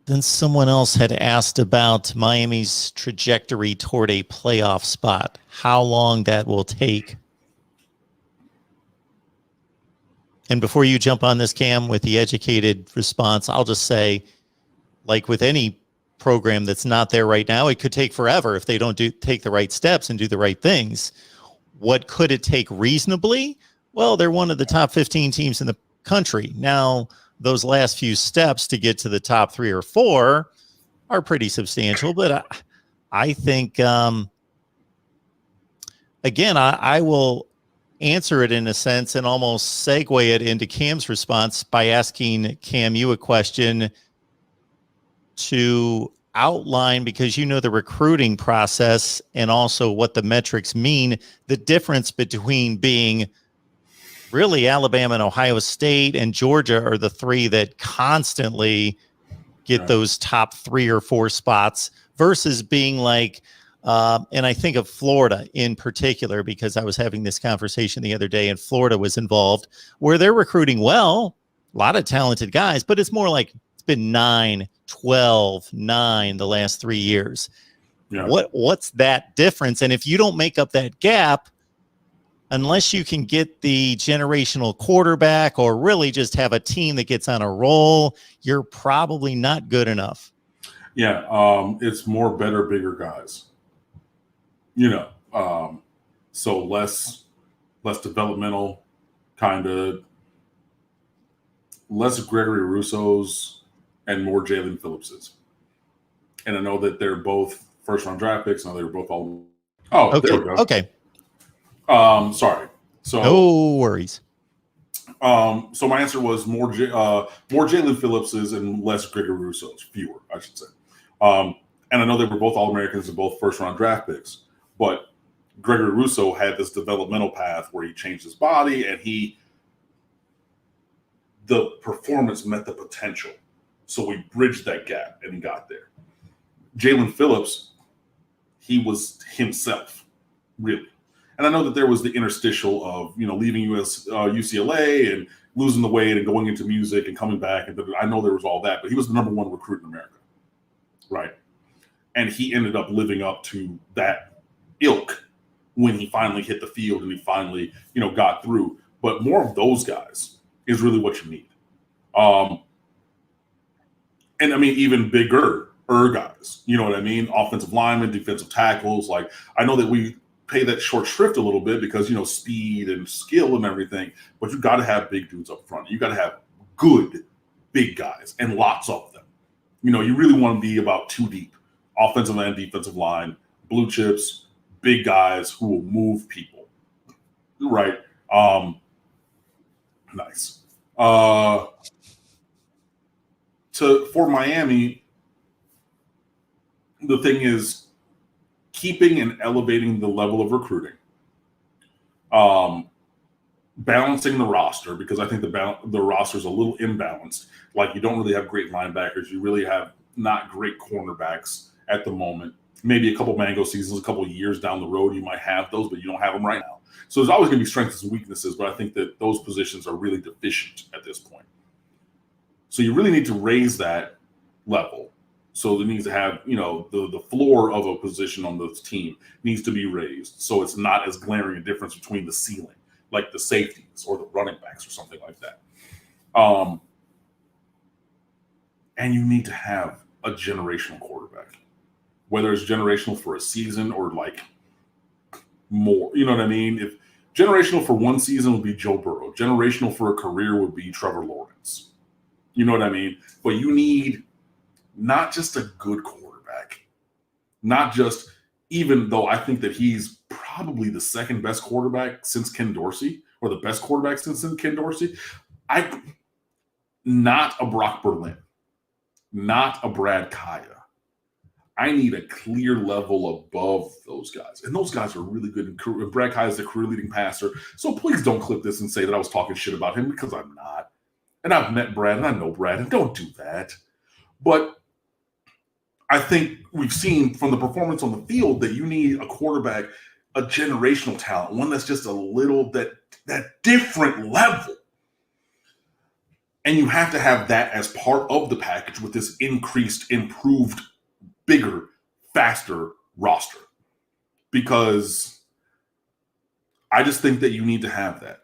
Then someone else had asked about Miami's trajectory toward a playoff spot, how long that will take. And before you jump on this, Cam, with the educated response, I'll just say, like with any program that's not there right now, it could take forever if they don't take the right steps and do the right things. What could it take reasonably? Well, they're one of the top 15 teams in the country. Now, those last few steps to get to the top 3 or 4 are pretty substantial, but I think, again, I will answer it in a sense and almost segue it into Cam's response by asking Cam you a question to outline, because you know the recruiting process and also what the metrics mean, the difference between being really Alabama and Ohio State and Georgia are the 3 that constantly get those top 3 or 4 spots versus being like, and I think of Florida in particular, because I was having this conversation the other day and Florida was involved, where they're recruiting well, a lot of talented guys, but it's more like it's been 9, 12, 9 the last 3 years. Yeah. What's that difference? And if you don't make up that gap, unless you can get the generational quarterback or really just have a team that gets on a roll, you're probably not good enough. Yeah, it's more, better, bigger guys. So less developmental, kind of less Gregory Russo's and more Jalen Phillips's. And I know that they're both first-round draft picks. I know they were both all. Oh, okay. There we go. Okay. Sorry. So no worries. So my answer was more Jalen Phillips's and less Gregory Russo's, fewer, I should say. And I know they were both All-Americans and both first-round draft picks, but Gregory Russo had this developmental path where he changed his body and the performance met the potential. So we bridged that gap and he got there. Jalen Phillips, he was himself, really. And I know that there was the interstitial of, leaving UCLA and losing the weight and going into music and coming back. And I know there was all that, but he was the number 1 recruit in America, right? And he ended up living up to that ilk when he finally hit the field and he finally, got through. But more of those guys is really what you need. And I mean, even bigger guys, you know what I mean? Offensive linemen, defensive tackles. Like, I know that we pay that short shrift a little bit because, speed and skill and everything, but you got to have big dudes up front. You got to have good big guys and lots of them. You really want to be about 2 deep, offensive and defensive line, blue chips, big guys who will move people, right? Nice. For Miami, the thing is keeping and elevating the level of recruiting, balancing the roster, because I think the roster is a little imbalanced. Like, you don't really have great linebackers. You really have not great cornerbacks at the moment. Maybe a couple mango seasons, a couple of years down the road, you might have those, but you don't have them right now. So there's always going to be strengths and weaknesses, but I think that those positions are really deficient at this point. So you really need to raise that level. So it needs to have, the floor of a position on this team needs to be raised. So it's not as glaring a difference between the ceiling, like the safeties or the running backs or something like that. And you need to have a generational quarterback, whether it's generational for a season or like more, you know what I mean? If generational for 1 season would be Joe Burrow, generational for a career would be Trevor Lawrence. You know what I mean? But you need not just a good quarterback, not just, even though I think that he's probably the second best quarterback since Ken Dorsey, or the best quarterback since Ken Dorsey. Not a Brock Berlin, not a Brad Kaya. I need a clear level above those guys. And those guys are really good. Brad Kaya is the career-leading passer. So please don't clip this and say that I was talking shit about him, because I'm not. And I've met Brad, and I know Brad, and don't do that. But I think we've seen from the performance on the field that you need a quarterback, a generational talent, one that's just a little that different level. And you have to have that as part of the package with this increased, improved, bigger, faster roster. Because I just think that you need to have that.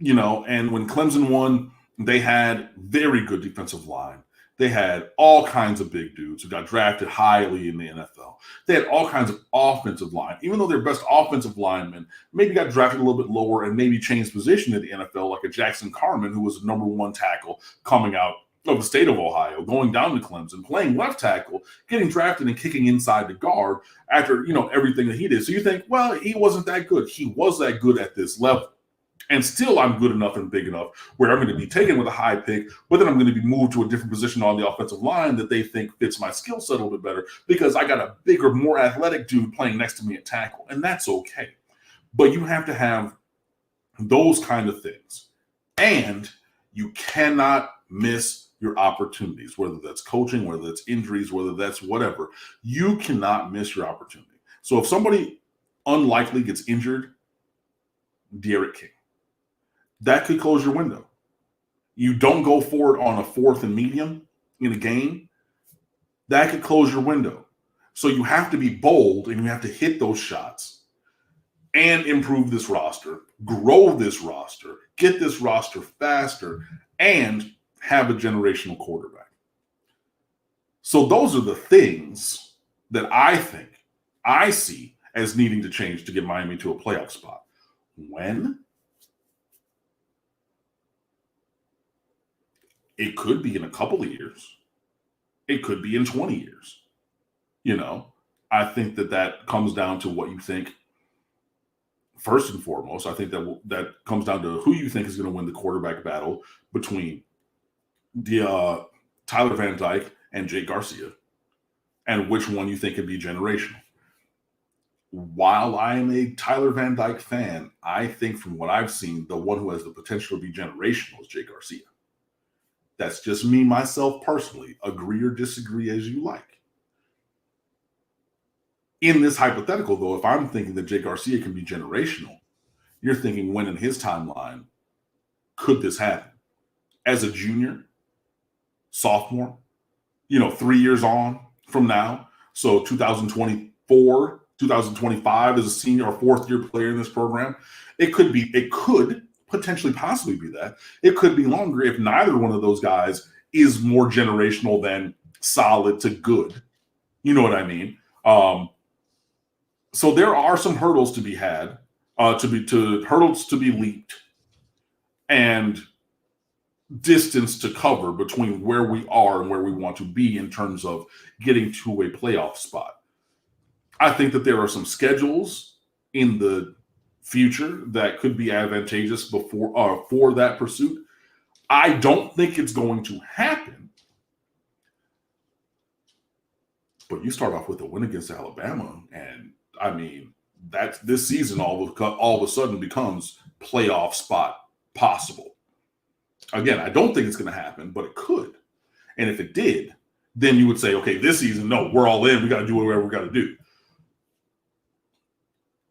And when Clemson won, they had very good defensive line. They had all kinds of big dudes who got drafted highly in the NFL. They had all kinds of offensive line, even though their best offensive linemen maybe got drafted a little bit lower and maybe changed position in the NFL, like a Jackson Carman, who was the number one tackle coming out of the state of Ohio, going down to Clemson, playing left tackle, getting drafted and kicking inside the guard after, everything that he did. So you think, well, he wasn't that good. He was that good at this level. And still, I'm good enough and big enough where I'm going to be taken with a high pick, but then I'm going to be moved to a different position on the offensive line that they think fits my skill set a little bit better because I got a bigger, more athletic dude playing next to me at tackle. And that's okay. But you have to have those kind of things. And you cannot miss your opportunities, whether that's coaching, whether that's injuries, whether that's whatever. You cannot miss your opportunity. So if somebody unlikely gets injured, Derek King. That could close your window. You don't go for it on a 4th and medium in a game. That could close your window. So you have to be bold and you have to hit those shots and improve this roster, grow this roster, get this roster faster, and have a generational quarterback. So those are the things that I think I see as needing to change to get Miami to a playoff spot. When? It could be in a couple of years. It could be in 20 years. I think that comes down to what you think. First and foremost, I think that comes down to who you think is going to win the quarterback battle between the Tyler Van Dyke and Jake Garcia, and which one you think could be generational. While I am a Tyler Van Dyke fan, I think from what I've seen, the one who has the potential to be generational is Jake Garcia. That's just me, myself, personally. Agree or disagree as you like. In this hypothetical, though, if I'm thinking that Jake Garcia can be generational, you're thinking when in his timeline could this happen? As a junior, sophomore, 3 years on from now. So 2024, 2025 as a senior or 4th-year player in this program. It could potentially possibly be that. It could be longer if neither one of those guys is more generational than solid to good. You know what I mean? So there are some hurdles to be had, hurdles to be leaped, and distance to cover between where we are and where we want to be in terms of getting to a playoff spot. I think that there are some schedules in the future that could be advantageous for that pursuit. I don't think it's going to happen. But you start off with a win against Alabama, and this season all of a sudden becomes playoff spot possible. Again, I don't think it's going to happen, but it could. And if it did, then you would say, okay, this season, no, we're all in. We got to do whatever we got to do.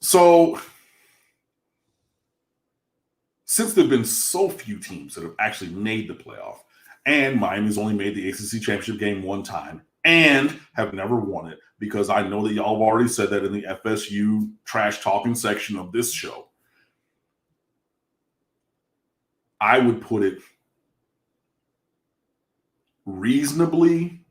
So since there have been so few teams that have actually made the playoff, and Miami's only made the ACC championship game one time and have never won it, because I know that y'all have already said that in the FSU trash talking section of this show, I would put it reasonably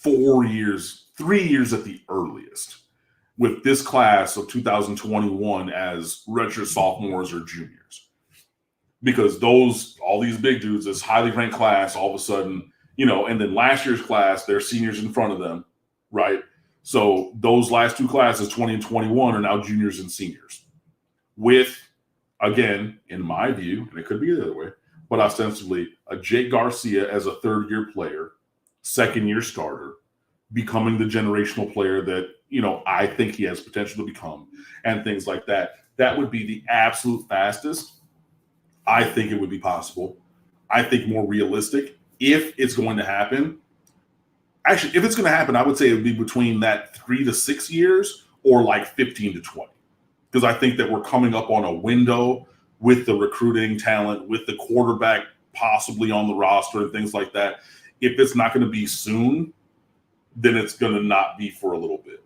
three years at the earliest, with this class of 2021 as redshirt sophomores or juniors. Because all these big dudes, this highly ranked class, all of a sudden, and then last year's class, they're seniors in front of them, right? So those last two classes, 20 and 21, are now juniors and seniors. With, again, in my view, and it could be the other way, but ostensibly a Jake Garcia as a 3rd-year player, 2nd-year starter, becoming the generational player that, I think he has potential to become, and things like that. That would be the absolute fastest. I think it would be possible. I think more realistic. If it's going to happen, actually, if it's going to happen, I would say it would be between that 3 to 6 years, or like 15 to 20. Because I think that we're coming up on a window with the recruiting talent, with the quarterback possibly on the roster and things like that. If it's not going to be soon, then it's going to not be for a little bit.